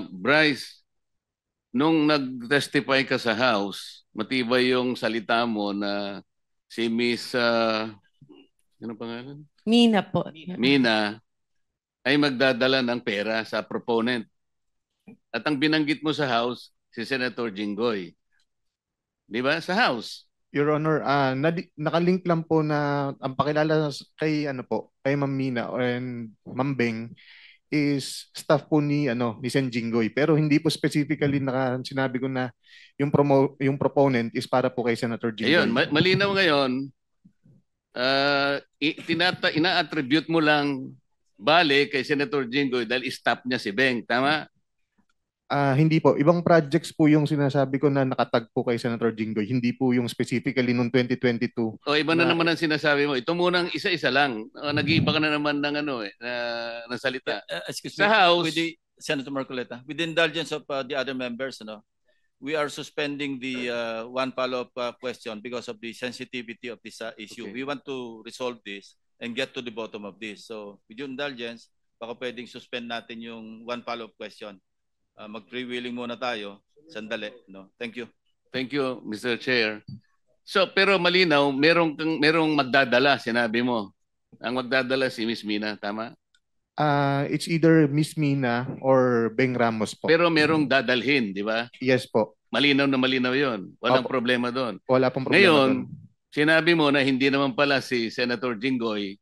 Bryce, nung nag-testify ka sa House, matibay yung salita mo na si Miss, ano pangalan? Mina po. Mina, ay magdadala ng pera sa proponent. At ang binanggit mo sa House, si Senator Jinggoy. Di ba? Sa House. Your Honor, nakalink lang po na ang pakilala kay ano po, kay Ma'am Mina and Ma'am Beng is staff po ni Sen Jinggoy, pero hindi po specifically sinabi ko na yung proponent is para po kay Senator Ayun, Jinggoy. malinaw ngayon, ina-attribute mo lang bale kay Senator Jinggoy dahil stop niya si Beng. Tama? Hindi po. Ibang projects po yung sinasabi ko na nakatag po kay Senator Jinggoy. Hindi po yung specifically noong 2022. O iba na na naman ang sinasabi mo. Ito munang isa-isa lang. Nag-iiba ka na naman ng ng salita. Excuse Sa me, House, Senator Marcoleta, with the indulgence of the other members, we are suspending the one follow-up question because of the sensitivity of this issue. Okay. We want to resolve this and get to the bottom of this. So, with your indulgence, baka pwedeng suspend natin yung one follow-up question. Mag-freewheeling muna tayo. Sandali. No? Thank you. Thank you, Mr. Chair. So, pero malinaw, merong magdadala, sinabi mo. Ang magdadala si Miss Mina, tama? It's either Miss Mina or Beng Ramos po. Pero merong dadalhin, di ba? Yes po. Malinaw na malinaw yon. Walang Opo. problema doon. Wala pong problema Ngayon, doon. sinabi mo na hindi naman pala si Senator Jinggoy.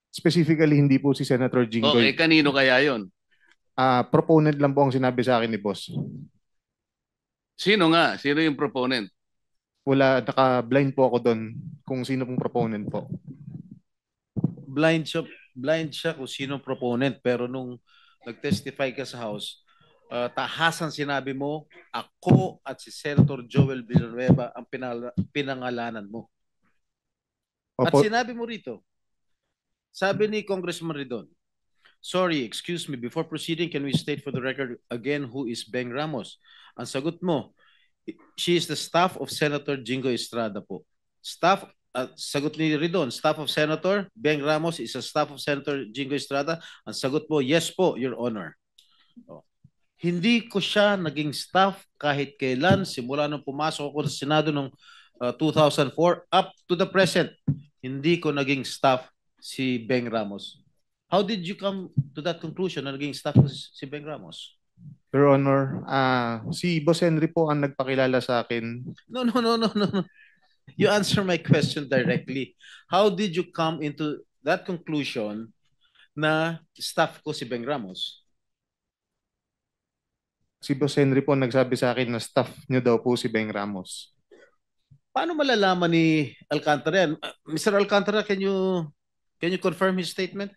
Specifically, hindi po si Senator Jinggoy. Okay, kanino kaya yon? Proponent lang po ang sinabi sa akin ni boss. Sino nga? Sino yung proponent? Wala, naka-blind po ako doon kung sino pong proponent po. Blind siya kung sino proponent, pero nung nag-testify ka sa House, tahasan sinabi mo, ako at si Senator Joel Villanueva ang pinangalanan mo. At Opo. sinabi mo rito, sabi ni Congressman Ridon, sorry, excuse me, before proceeding, can we state for the record again who is Beng Ramos? Ang sagot mo, she is the staff of Senator Jinggoy Estrada po. Sagot ni Ridon, staff of Senator Beng Ramos is a staff of Senator Jinggoy Estrada. Ang sagot mo, yes po, Your Honor. Hindi ko siya naging staff kahit kailan, simula nung pumasok ako sa Senado noong 2004 up to the present. Hindi ko naging staff si Beng Ramos. How did you come to that conclusion na naging staff ko si Beng Ramos? Your Honor, si Boss Henry po ang nagpakilala sa akin. No. You answer my question directly. How did you come into that conclusion na staff ko si Beng Ramos? Si Boss Henry po nagsabi sa akin na staff niyo daw po si Beng Ramos. Paano malalaman ni Alcantara yan? Mr. Alcantara, can you confirm his statement?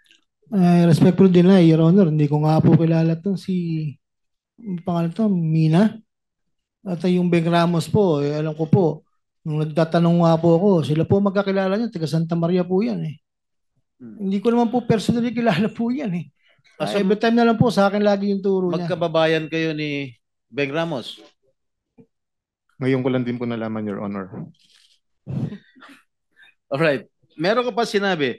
Respectful din na, Your Honor. Hindi ko nga po kilala itong pangalan to, Mina. At yung Beng Ramos po, alam ko po, nung nagtatanong nga po ako, sila po magkakilala niya, taga Santa Maria po yan eh. Hindi ko naman po personally kilala po yan eh. Every time na lang po, sa akin lagi yung turo niya. Magkababayan kayo ni Beng Ramos? Ngayon ko lang din po nalaman, Your Honor. Alright. Meron ka pa sinabi,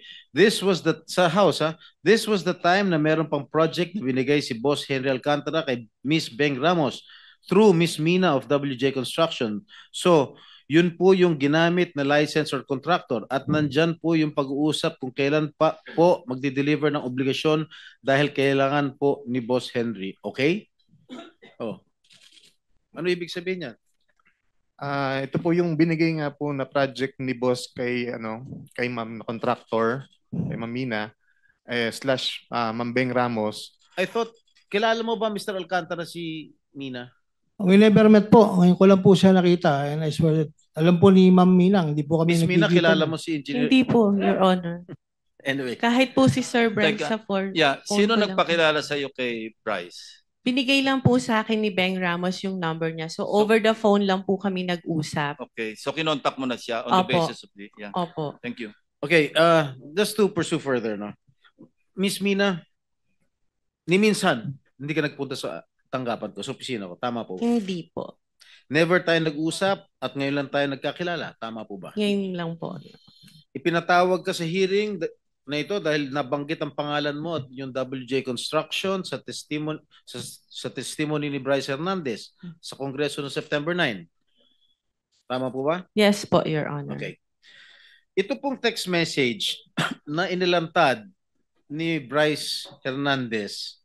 sa House, this was the time na meron pang project na binigay si Boss Henry Alcantara kay Miss Beng Ramos through Miss Mina of WJ Construction. So, yun po yung ginamit na license or contractor at nandyan po yung pag-uusap kung kailan pa po magdi-deliver ng obligasyon dahil kailangan po ni Boss Henry. Okay? Oh. Ano ibig sabihin yan? Ito po yung binigay nga po na project ni boss kay Ma'am na contractor, kay Ma'am Mina / Ma'am Beng Ramos. I thought, kilala mo ba Mr. Alcantara si Mina? We never met po. Ngayon ko lang po siya nakita. And I swear, alam po ni Ma'am Minang, hindi po kami Miss Mina, kilala mo si Engineer? Hindi po, Your Honor. Anyway. Kahit po si Sir Bryce sa phone. Sino nagpakilala sa iyo kay Bryce? Binigay lang po sa akin ni Beng Ramos yung number niya. So over the phone lang po kami nag-usap. Okay. So kinontak mo na siya on the basis of the... Yeah. Opo. Thank you. Okay. Just to pursue further, no? Miss Mina, ni minsan, hindi ka nagpunta sa tanggapan ko, sa opisina ko. Tama po? Hindi po. Never tayo nag-usap at ngayon lang tayo nagkakilala. Tama po ba? Ngayon lang po. Ipinatawag ka sa hearing na ito dahil nabanggit ang pangalan mo at yung WJ Construction sa testimony ni Bryce Hernandez sa Kongreso noong September 9. Tama po ba? Yes po, Your Honor. Okay. Ito pong text message na inilantad ni Bryce Hernandez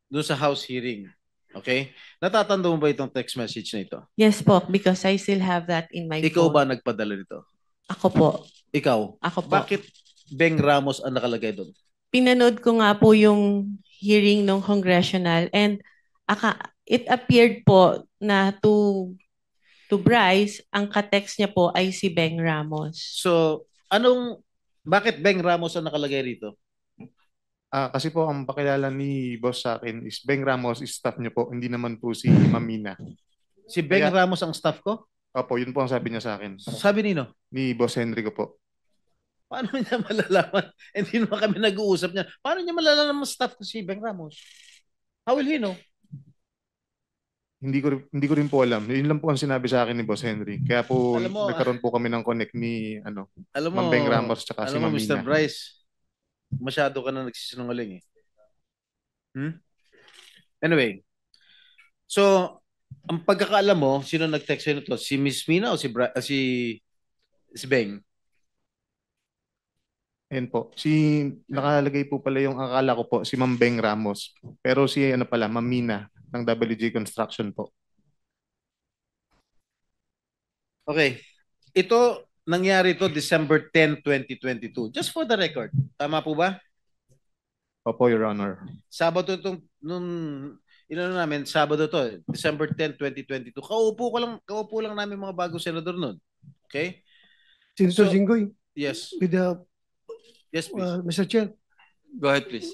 doon sa House hearing. Okay? Natatanda mo ba itong text message na ito? Yes po, because I still have that in my Ikaw phone. ba nagpadala nito? Ako po. Ikaw? Ako po. Bakit Beng Ramos ang nakalagay doon? Pinanood ko nga po yung hearing ng congressional and it appeared po na to Bryce, ang ka-text niya po ay si Beng Ramos. So, bakit Beng Ramos ang nakalagay rito? Kasi po ang pakilala ni boss sa akin is Beng Ramos is staff niyo po, hindi naman po si Ma'am Mina. Si Beng Kaya- Ramos ang staff ko? Opo, yun po ang sabi niya sa akin. Sabi nino? Ni Boss Henry ko po. Paano niya malalaman? Hindi naman kami nag-uusap niya. Paano niya malalaman staff ko si Beng Ramos? How will he know? Hindi ko rin po alam. Yun lang po ang sinabi sa akin ni Boss Henry. Kaya po Alam mo, nagkaroon po kami ng connect ni Alam mo, Ma'am Beng Ramos tsaka si alam mo, Ma'am Mr. Mina. Bryce, masyado ka na nagsisinungaling eh. Anyway, so, ang pagkakaalam mo, sino nag-text sa'yo nito? Si Miss Mina o si Beng? Ayun po. Nakalagay po pala yung akala ko po, si Ma'am Beng Ramos. Pero si Ma'am Mina ng WJ Construction po. Okay. Ito, nangyari to December 10, 2022. Just for the record. Tama po ba? Opo, Your Honor. Sabado itong, Sabado to, December 10, 2022. Kaupo lang namin mga bagong senador nun. Okay? Senator So- Jinggoy, Yes. with the, Yes, please. Mr. Chair, Go ahead, please.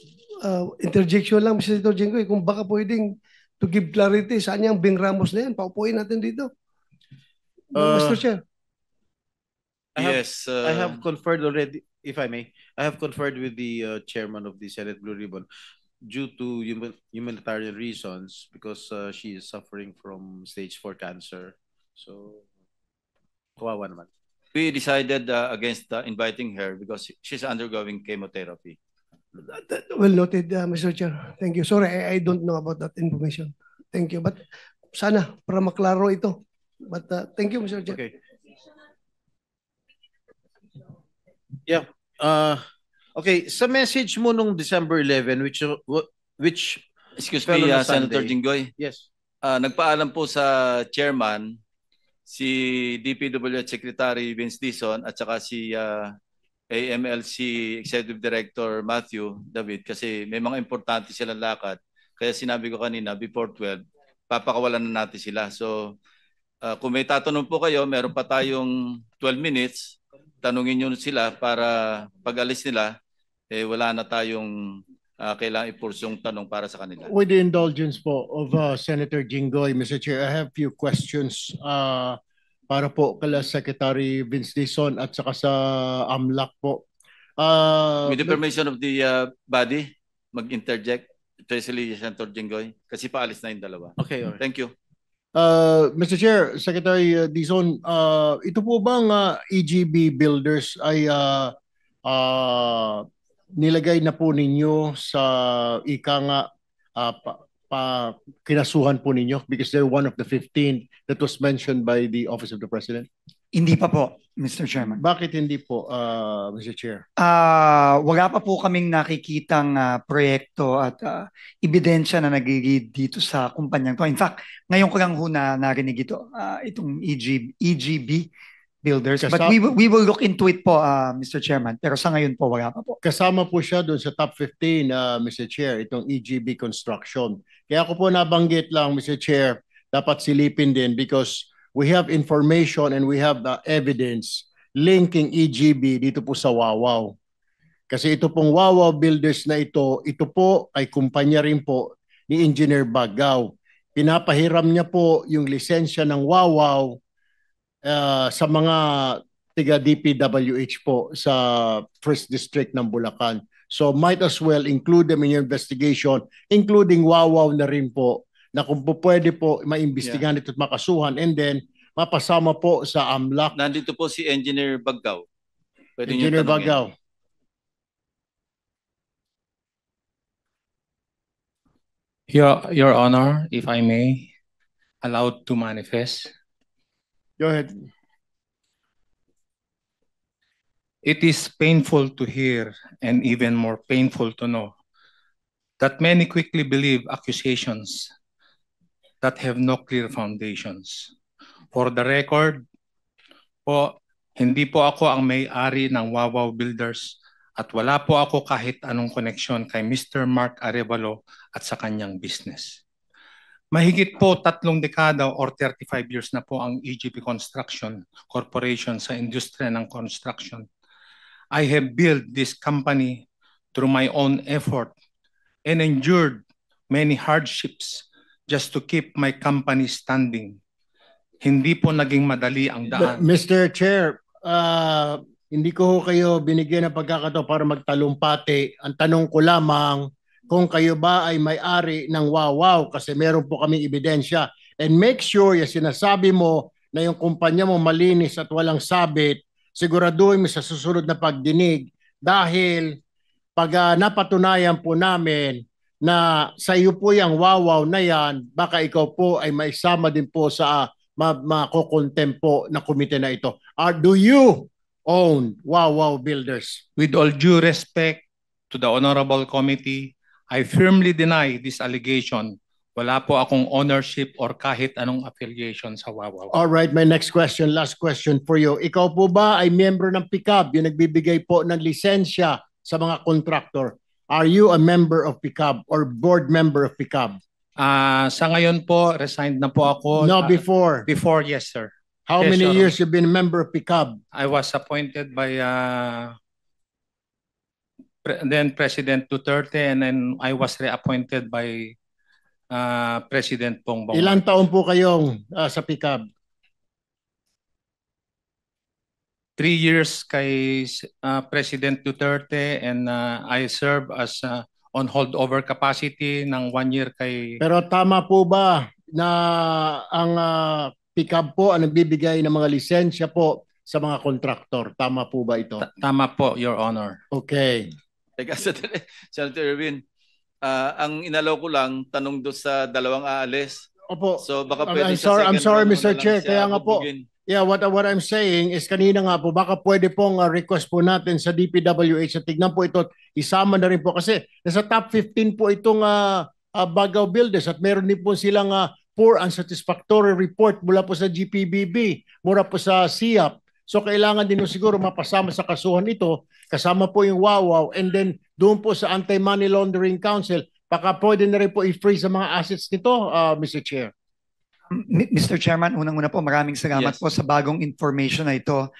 interjection lang, Mr. Senator Jinggoy, kung baka pwedeng to give clarity, saan yung Beng Ramos na yan? Paupuin natin dito. Mr. Chair. Yes. I have conferred already, if I may, I have conferred with the chairman of the Senate Blue Ribbon due to humanitarian reasons because she is suffering from stage 4 cancer. So, kawawa naman. We decided against inviting her because she's undergoing chemotherapy. Well noted, Mr. Chair. Thank you. Sorry, I don't know about that information. Thank you. But sana, para maklaro ito. But thank you, Mr. Chair. Okay. Yeah. Okay, sa message mo nung December 11, which Excuse Fellow me, na Senator Sunday. Jinggoy. yes. Nagpaalam po sa chairman, si DPWH Secretary Vince Dizon at saka si AMLC Executive Director Matthew David kasi may mga importante silang lakad. Kaya sinabi ko kanina, before 12, papakawalan na natin sila. So, kung may tatanong po kayo, meron pa tayong 12 minutes. Tanungin nyo sila para pag-alis nila, wala na tayong kailangan ipursong tanong para sa kanila. With the indulgence po of Senator Jinggoy, Mr. Chair, I have few questions para po kala Secretary Vince Dizon at saka sa AMLAC po. With the permission of the body, mag-interject, especially Senator Jinggoy, kasi paalis na yung dalawa. Okay, alright. Thank you. Mr. Chair, Secretary Dizon, ito po bang EGB Builders ay nilagay na po ninyo sa kinasuhan po ninyo because they're one of the 15 that was mentioned by the Office of the President? Hindi pa po, Mr. Chairman. Bakit hindi po, Mr. Chair? Wala pa po kaming nakikitang proyekto at ebidensya na nag-lead dito sa kumpanyang to. In fact, ngayon ko lang ho na narinig ito, itong EGB Builders. But we will look into it po, Mr. Chairman. Pero sa ngayon po, wala pa po. Kasama po siya doon sa top 15, Mr. Chair, itong EGB Construction. Kaya ako po nabanggit lang, Mr. Chair, dapat silipin din because we have information and we have the evidence linking EGB dito po sa Wawaw. Kasi ito pong Wawaw Builders na ito po ay kumpanya rin po ni Engineer Bagaw. Pinapahiram niya po yung lisensya ng Wawaw sa mga tiga DPWH po sa First District ng Bulacan. So might as well include them in your investigation, including Wawaw na rin po, na kung po pwede po maimbestigahan ito at makasuhan and then mapasama po sa AMLAC. Nandito po si Engineer Baggaw. Pwede niyo Engineer tanungin. Bagaw. Your Honor, if I may, allowed to manifest. Go ahead. It is painful to hear and even more painful to know that many quickly believe accusations that have no clear foundations. For the record po, hindi po ako ang may-ari ng Wawaw Builders at wala po ako kahit anong koneksyon kay Mr. Mark Arevalo at sa kanyang business. Mahigit po 3 dekada or 35 years na po ang EGP Construction Corporation sa industriya ng construction. I have built this company through my own effort and endured many hardships just to keep my company standing. Hindi po naging madali ang daan. Mr. Chair, hindi ko kayo binigyan ng pagkakataon para magtalumpati. Ang tanong ko lamang kung kayo ba ay may-ari ng Wawaw kasi meron po kaming ebidensya. And make sure yung sinasabi mo na yung kumpanya mo malinis at walang sabit, siguraduhin mo sa susunod na pagdinig dahil pag napatunayan po namin na sa iyo po yung Wawaw na yan, baka ikaw po ay maisama din po sa makokontem po na komite na ito. Do you own Wawaw Builders? With all due respect to the Honorable Committee, I firmly deny this allegation. Wala po akong ownership or kahit anong affiliation sa Wawaw. All right, my next question, last question for you. Ikaw po ba ay member ng PICAB, yung nagbibigay po ng lisensya sa mga contractor? Are you a member of PICAB or board member of PICAB? Sa ngayon po, resigned na po ako. No, before. Before, yes, sir. How Yes, many Your years you've been a member of PICAB? I was appointed by then President Duterte and then I was reappointed by President Bongbong. Ilang taon po kayong sa PICAB? 3 years kay President Duterte and I serve as on holdover capacity ng 1 year kay... Pero tama po ba na ang PICAB po ang nagbibigay ng mga lisensya po sa mga kontraktor? Tama po ba ito? Tama po, Your Honor. Okay. Teka, Senator Erwin, ang inalaw ko lang, tanong doon sa dalawang aalis. Opo. So baka pwede I'm sorry, round mo Mr. na lang Chair. siya Kaya nga po, bubugin. yeah, what I'm saying is kanina nga po, baka pwede pong request po natin sa DPWH na tignan po ito, isama na rin po kasi nasa top 15 po itong Bagaw Builders at meron din po silang poor unsatisfactory report mula po sa GPBB, mula po sa SIAP. So kailangan din po siguro mapasama sa kasuhan ito, kasama po yung Wawaw, and then doon po sa Anti-Money Laundering Council, baka pwede na rin po i-freeze sa mga assets nito, Mr. Chair. Mr. Chairman, unang-una po maraming salamat po sa bagong information na ito.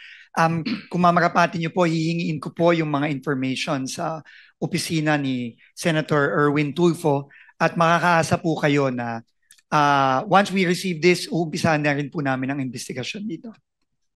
Kung mamarapati niyo po, hihingiin ko po yung mga information sa opisina ni Senator Erwin Tulfo at makakaasa po kayo na once we receive this, uumpisahan na rin po namin ang investigasyon dito.